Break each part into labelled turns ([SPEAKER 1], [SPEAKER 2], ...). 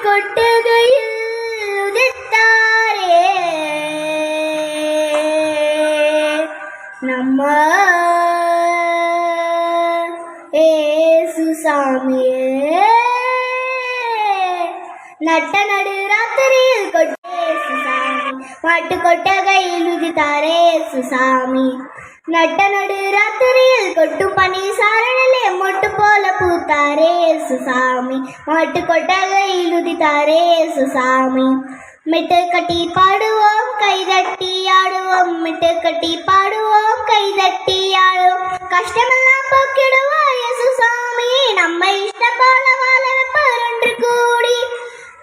[SPEAKER 1] கொட்டகையில் உதித்தாரே நம்ம ஏசு சாமியே. நட்ட நடு ராத்திரியில் கொட்டேசு சாமி, மாட்டு கொட்டகையில் உதித்தாரே ஏசு சாமி. நட்ட நடு ராத்திரியில் கொட்டு பனி சாரணிலே மொட்டு போல பூத்தாரே ஏசு சாமி, மாட்டு கொட்டகையில் உதித்தாரே ஏசு சாமி. மிட்டு கட்டி பாடுவோம் கைதட்டி ஆடுவோம், மிட்டு கட்டி பாடுவோம் கைதட்டி ஆடுவோம். கஷ்டமெல்லாம் போக்கிடுவோம் இயேசு சாமி, நம்ம இஷ்டம் போல வாழ வைப்பார் ஒன்று கூடி.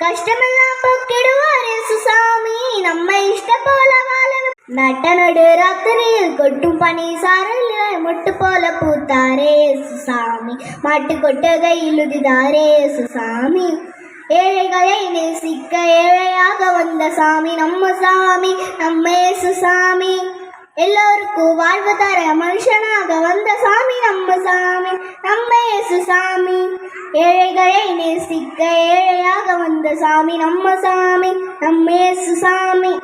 [SPEAKER 1] கஷ்டமெல்லாம் போக்கிடுவார் இயேசு சாமி, நம்ம இஷ்டம் போல வாழ. நட்ட நடு ராத்திரியில் கொட்டும் பனி சாரல் மொட்டு போல பூத்தாரே இயேசு சாமி, மாட்டு கொட்டகையில் உதித்தாரே இயேசு சாமி. ஏழைகளை நேசிக்க ஏழையாக வந்த சாமி நம்ம சாமி, நம்ம இயேசு சாமி. எல்லோருக்கும் வாழ்வு தர மனுஷனாக வந்த சாமி நம்ம சாமி, நம்ம இயேசு சாமி. ஏழைகளை நேசிக்க ஏழையாக வந்த சாமி நம்ம சாமி, நம்ம இயேசு சாமி.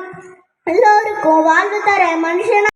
[SPEAKER 1] எல்லோருக்கும் வாழ்வு தர மனுஷனா